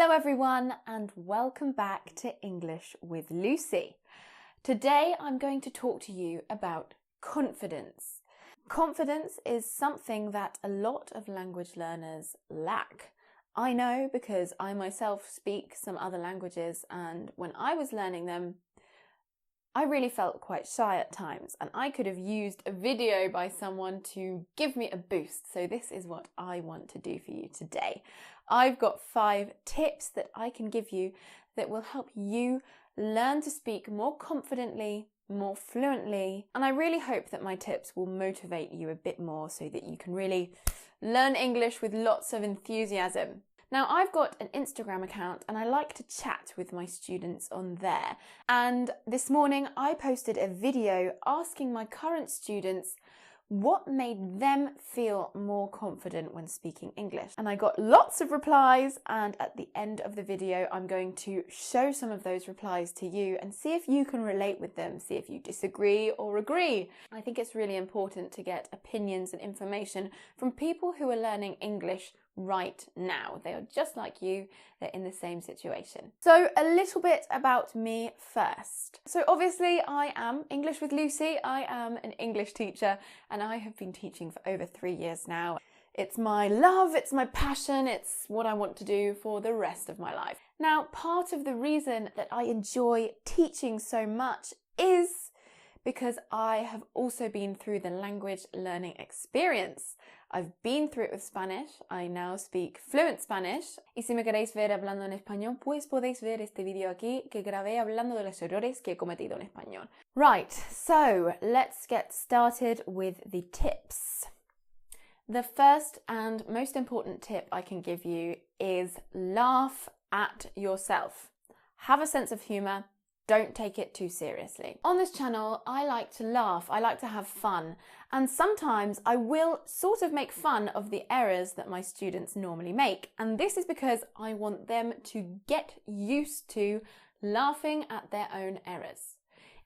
Hello everyone and welcome back to English with Lucy. Today I'm going to talk to you about confidence. Confidence is something that a lot of language learners lack. I know because I myself speak some other languages, and when I was learning them, I really felt quite shy at times, and I could have used a video by someone to give me a boost. So this is what I want to do for you today. I've got 5 tips that I can give you that will help you learn to speak more confidently, more fluently, and I really hope that my tips will motivate you a bit more so that you can really learn English with lots of enthusiasm. Now, I've got an Instagram account and I like to chat with my students on there. And this morning I posted a video asking my current students what made them feel more confident when speaking English. And I got lots of replies, and at the end of the video I'm going to show some of those replies to you and see if you can relate with them, see if you disagree or agree. I think it's really important to get opinions and information from people who are learning English right now. They are just like you, they're in the same situation. So a little bit about me first. So obviously I am English with Lucy, I am an English teacher and I have been teaching for over 3 years now. It's my love, it's my passion, it's what I want to do for the rest of my life. Now, part of the reason that I enjoy teaching so much is because I have also been through the language learning experience. I've been through it with Spanish. I now speak fluent Spanish. Y si me queréis ver hablando en español, pues podéis ver este vídeo aquí que grabé hablando de los errores que he cometido en español. Right, so let's get started with the tips. The first and most important tip I can give you is laugh at yourself. Have a sense of humour. Don't take it too seriously. On this channel, I like to laugh, I like to have fun, and sometimes I will sort of make fun of the errors that my students normally make, and this is because I want them to get used to laughing at their own errors.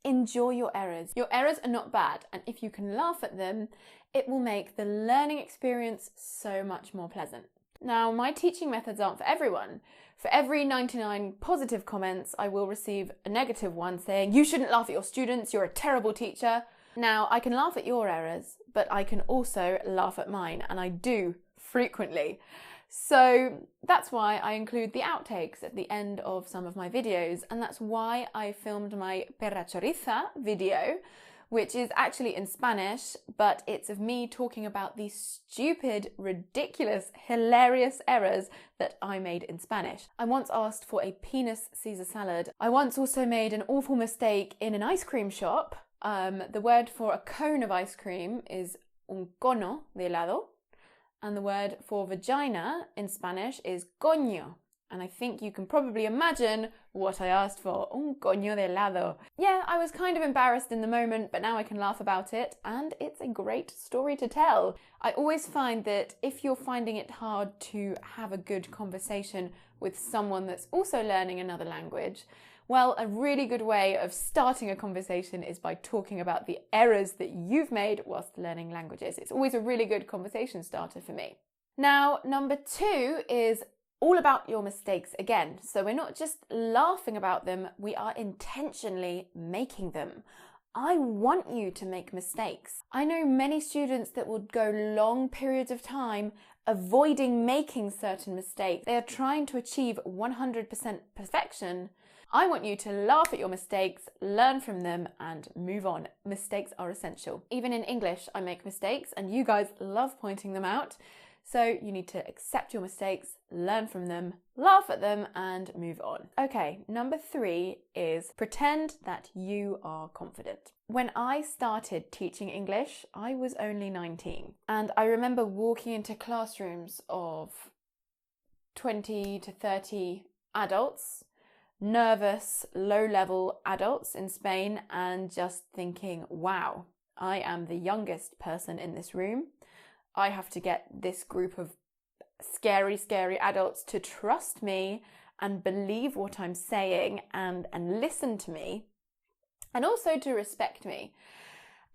Enjoy your errors. Your errors are not bad, and if you can laugh at them, it will make the learning experience so much more pleasant. Now, my teaching methods aren't for everyone. For every 99 positive comments, I will receive a negative one saying, "You shouldn't laugh at your students, you're a terrible teacher." Now, I can laugh at your errors, but I can also laugh at mine, and I do frequently. So that's why I include the outtakes at the end of some of my videos, and that's why I filmed my Perra Choriza video, which is actually in Spanish, but it's of me talking about the stupid, ridiculous, hilarious errors that I made in Spanish. I once asked for a penis Caesar salad. I once also made an awful mistake in an ice cream shop. The word for a cone of ice cream is un cono de helado, and the word for vagina in Spanish is coño. And I think you can probably imagine what I asked for, un coño de helado. Yeah, I was kind of embarrassed in the moment, but now I can laugh about it, and it's a great story to tell. I always find that if you're finding it hard to have a good conversation with someone that's also learning another language, well, a really good way of starting a conversation is by talking about the errors that you've made whilst learning languages. It's always a really good conversation starter for me. Now, number 2 is all about your mistakes again. So we're not just laughing about them, we are intentionally making them. I want you to make mistakes. I know many students that will go long periods of time avoiding making certain mistakes. They are trying to achieve 100% perfection. I want you to laugh at your mistakes, learn from them, and move on. Mistakes are essential. Even in English, I make mistakes, and you guys love pointing them out. So you need to accept your mistakes, learn from them, laugh at them, and move on. Okay, number 3 is pretend that you are confident. When I started teaching English, I was only 19. And I remember walking into classrooms of 20 to 30 adults, nervous, low-level adults in Spain, and just thinking, wow, I am the youngest person in this room. I have to get this group of scary, scary adults to trust me and believe what I'm saying and listen to me, and also to respect me.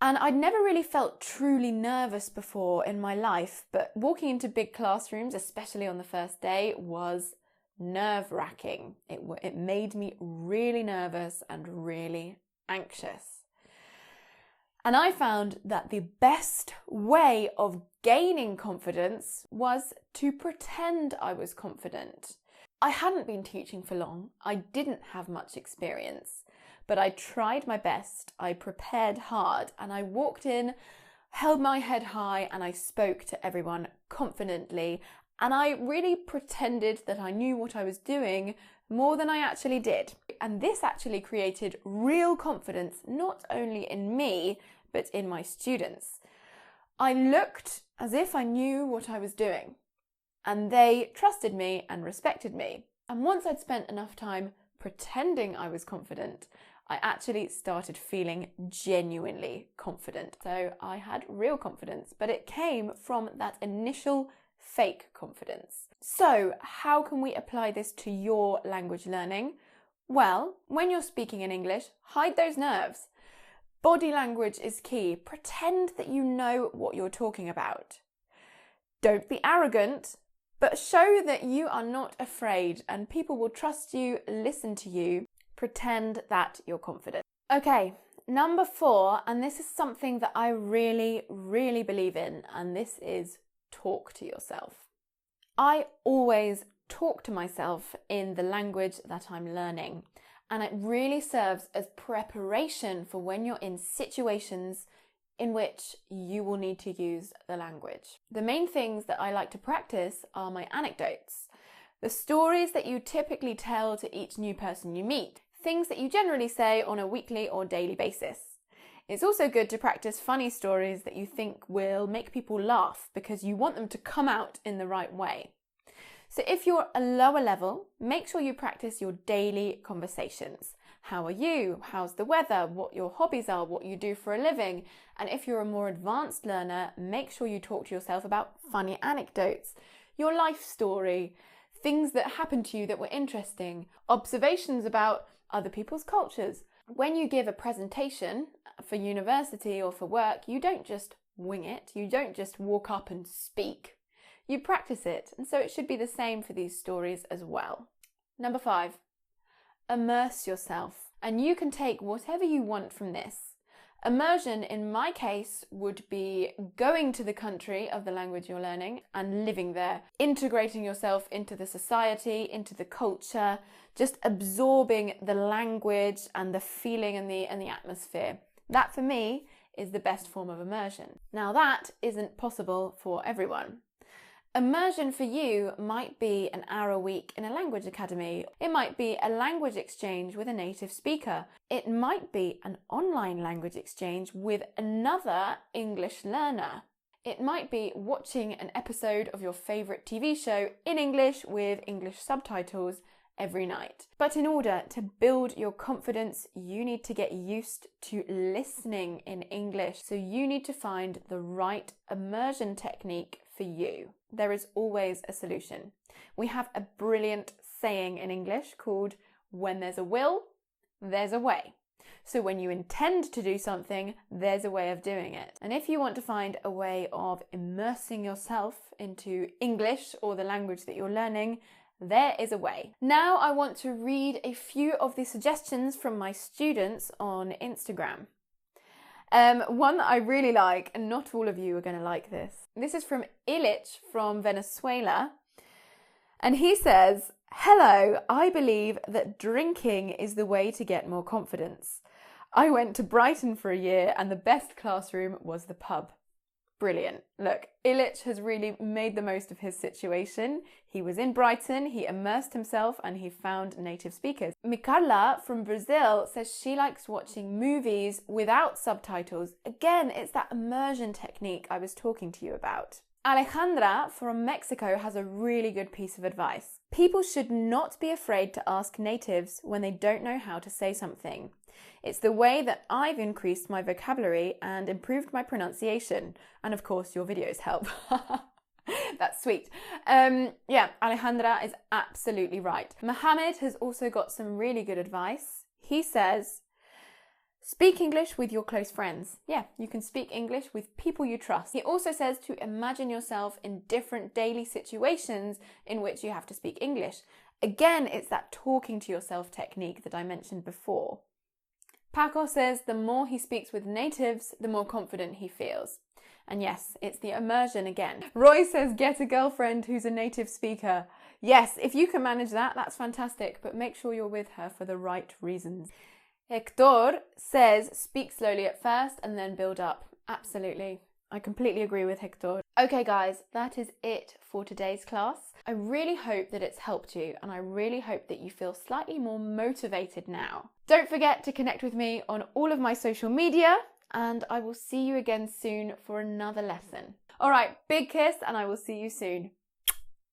And I'd never really felt truly nervous before in my life, but walking into big classrooms, especially on the first day, was nerve-wracking. It made me really nervous and really anxious. And I found that the best way of gaining confidence was to pretend I was confident. I hadn't been teaching for long. I didn't have much experience, but I tried my best. I prepared hard and I walked in, held my head high, and I spoke to everyone confidently. And I really pretended that I knew what I was doing more than I actually did. And this actually created real confidence, not only in me, but in my students. I looked as if I knew what I was doing, and they trusted me and respected me. And once I'd spent enough time pretending I was confident, I actually started feeling genuinely confident. So I had real confidence, but it came from that initial fake confidence. So how can we apply this to your language learning? Well, when you're speaking in English, hide those nerves. Body language is key. Pretend that you know what you're talking about. Don't be arrogant, but show that you are not afraid and people will trust you, listen to you. Pretend that you're confident. Okay, number 4, and this is something that I really, really believe in, and this is talk to yourself. I always talk to myself in the language that I'm learning. And it really serves as preparation for when you're in situations in which you will need to use the language. The main things that I like to practice are my anecdotes, the stories that you typically tell to each new person you meet, things that you generally say on a weekly or daily basis. It's also good to practice funny stories that you think will make people laugh because you want them to come out in the right way. So if you're a lower level, make sure you practice your daily conversations. How are you? How's the weather? What your hobbies are? What you do for a living? And if you're a more advanced learner, make sure you talk to yourself about funny anecdotes, your life story, things that happened to you that were interesting, observations about other people's cultures. When you give a presentation for university or for work, you don't just wing it. You don't just walk up and speak. You practice it, and so it should be the same for these stories as well. Number 5, immerse yourself, and you can take whatever you want from this. Immersion, in my case, would be going to the country of the language you're learning and living there, integrating yourself into the society, into the culture, just absorbing the language and the feeling and the atmosphere. That, for me, is the best form of immersion. Now, that isn't possible for everyone. Immersion for you might be an hour a week in a language academy. It might be a language exchange with a native speaker. It might be an online language exchange with another English learner. It might be watching an episode of your favourite TV show in English with English subtitles every night. But in order to build your confidence, you need to get used to listening in English. So you need to find the right immersion technique for you. There is always a solution. We have a brilliant saying in English called, when there's a will, there's a way. So when you intend to do something, there's a way of doing it. And if you want to find a way of immersing yourself into English or the language that you're learning, there is a way. Now I want to read a few of the suggestions from my students on Instagram. One that I really like, and not all of you are going to like this. This is from Illich from Venezuela. And he says, "Hello, I believe that drinking is the way to get more confidence. I went to Brighton for a year and the best classroom was the pub." Brilliant. Look, Illich has really made the most of his situation. He was in Brighton, he immersed himself, and he found native speakers. Micarla from Brazil says she likes watching movies without subtitles. Again, it's that immersion technique I was talking to you about. Alejandra from Mexico has a really good piece of advice. People should not be afraid to ask natives when they don't know how to say something. It's the way that I've increased my vocabulary and improved my pronunciation. And of course, your videos help. That's sweet. Yeah, Alejandra is absolutely right. Mohammed has also got some really good advice. He says, speak English with your close friends. Yeah, you can speak English with people you trust. He also says to imagine yourself in different daily situations in which you have to speak English. Again, it's that talking to yourself technique that I mentioned before. Paco says the more he speaks with natives, the more confident he feels. And yes, it's the immersion again. Roy says get a girlfriend who's a native speaker. Yes, if you can manage that, that's fantastic, but make sure you're with her for the right reasons. Hector says speak slowly at first and then build up. Absolutely. I completely agree with Hector. Okay guys, that is it for today's class. I really hope that it's helped you, and I really hope that you feel slightly more motivated now. Don't forget to connect with me on all of my social media, and I will see you again soon for another lesson. All right, big kiss, and I will see you soon.